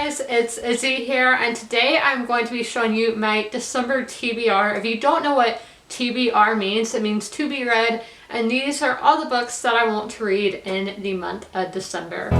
guys, it's Izzy here, and today I'm going to be showing you my December TBR. If you don't know what TBR means, it means to be read, and these are all the books that I want to read in the month of December.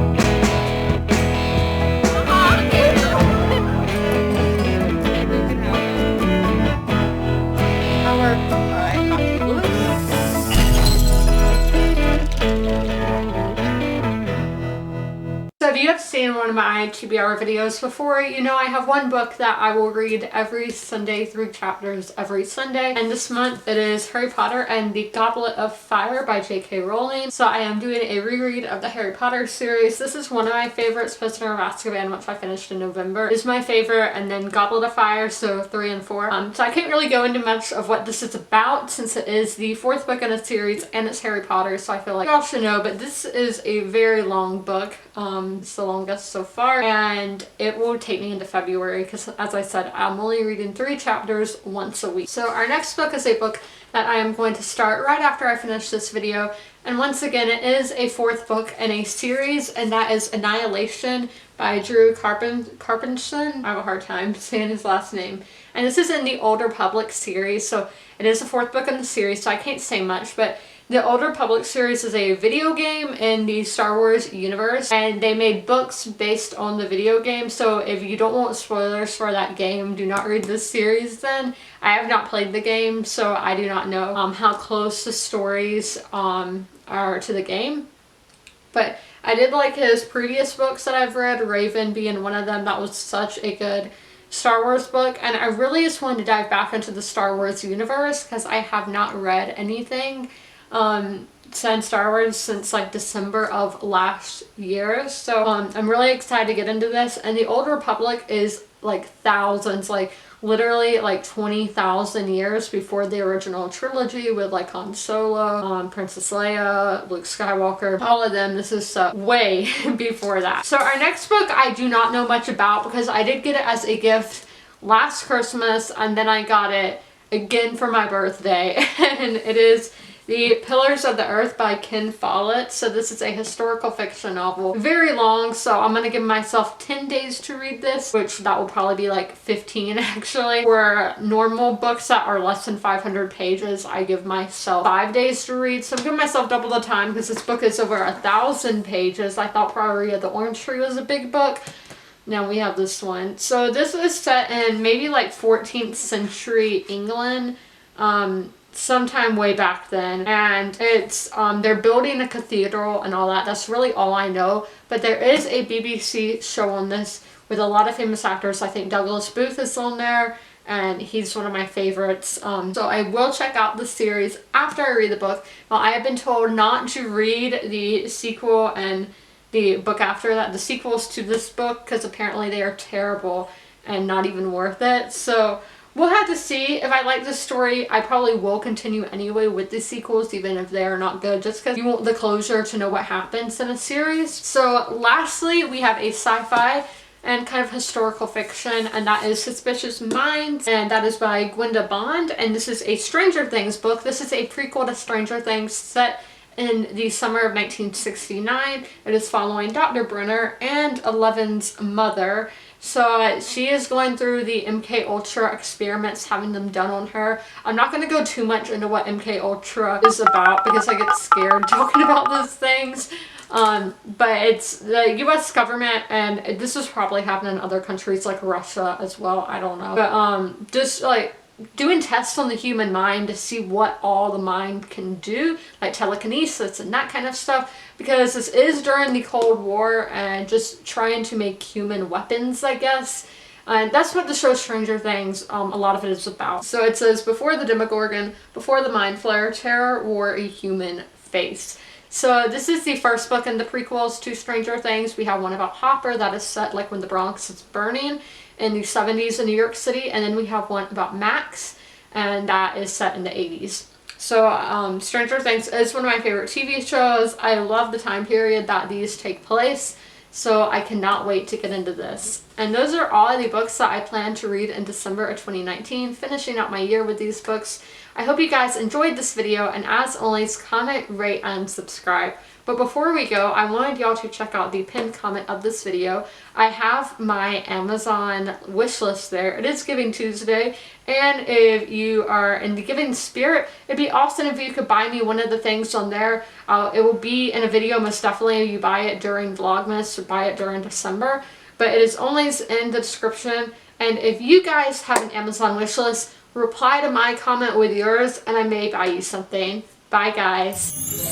So if you have seen one of my TBR videos before, you know I have one book that I will read every Sunday, 3 chapters every Sunday. And this month it is Harry Potter and the Goblet of Fire by J.K. Rowling. So I am doing a reread of the Harry Potter series. This is one of my favorites. Prisoner of Azkaban, which I finished in November, is my favorite. And then Goblet of Fire, so 3 and 4. So I can't really go into much of what this is about since it is the 4th book in a series and it's Harry Potter. So I feel like you all should know, but this is a very long book. It's the longest so far, and it will take me into February because, as I said, I'm only reading 3 chapters once a week. So our next book is a book that I am going to start right after I finish this video, and once again it is a 4th book in a series, and that is Annihilation by Drew Carpenson. I have a hard time saying his last name, and this is in the Old Republic series, so it is the 4th book in the series, so I can't say much, but the Old Republic series is a video game in the Star Wars universe, and they made books based on the video game, so if you don't want spoilers for that game, do not read this series then. I have not played the game, so I do not know how close the stories are to the game. But I did like his previous books that I've read, Raven being one of them. That was such a good Star Wars book, and I really just wanted to dive back into the Star Wars universe because I have not read anything since Star Wars since like December of last year, so I'm really excited to get into this. And the Old Republic is like thousands, like literally like 20,000 years before the original trilogy with like Han Solo, Princess Leia, Luke Skywalker, all of them. This is way before that. So our next book I do not know much about because I did get it as a gift last Christmas, and then I got it again for my birthday, and it is The Pillars of the Earth by Ken Follett. So this is a historical fiction novel. Very long, so I'm gonna give myself 10 days to read this, which that will probably be like 15 actually. For normal books that are less than 500 pages, I give myself 5 days to read. So I'm giving myself double the time because this book is over 1,000 pages. I thought Priory of the Orange Tree was a big book. Now we have this one. So this is set in maybe like 14th century England. Sometime way back then, and it's they're building a cathedral and all that. That's really all I know, but there is a BBC show on this with a lot of famous actors. I think Douglas Booth is on there, and he's one of my favorites. So I will check out the series after I read the book. Well, I have been told not to read the sequel and the book after that, the sequels to this book, because apparently they are terrible and not even worth it. So we'll have to see. If I like this story, I probably will continue anyway with the sequels, even if they are not good, just because you want the closure to know what happens in a series. So lastly, we have a sci-fi and kind of historical fiction, and that is Suspicious Minds, and that is by Gwenda Bond, and this is a Stranger Things book. This is a prequel to Stranger Things set in the summer of 1969. It is following Dr. Brenner and Eleven's mother. So she is going through the MK Ultra experiments, having them done on her. I'm not going to go too much into what MK Ultra is about because I get scared talking about those things. But it's the US government, and this is probably happening in other countries like Russia as well. I don't know. But just like doing tests on the human mind to see what all the mind can do, like telekinesis and that kind of stuff, because this is during the Cold War and just trying to make human weapons, I guess. And that's what the show Stranger Things, a lot of it is about. So it says, before the Demogorgon, before the Mind Flayer, terror wore a human face. So this is the first book in the prequels to Stranger Things. We have one about Hopper that is set like when the Bronx is burning in the 70s in New York City, and then we have one about Max, and that is set in the 80s. So Stranger Things is one of my favorite TV shows. I love the time period that these take place, so I cannot wait to get into this. And those are all the books that I plan to read in December of 2019, finishing out my year with these books. I hope you guys enjoyed this video, and as always, comment, rate, and subscribe. But before we go, I wanted y'all to check out the pinned comment of this video. I have my Amazon wish list there. It is Giving Tuesday, and if you are in the giving spirit, it'd be awesome if you could buy me one of the things on there. It will be in a video most definitely if you buy it during Vlogmas or buy it during December, but it is only in the description. And if you guys have an Amazon wish list, reply to my comment with yours and I may buy you something. Bye guys.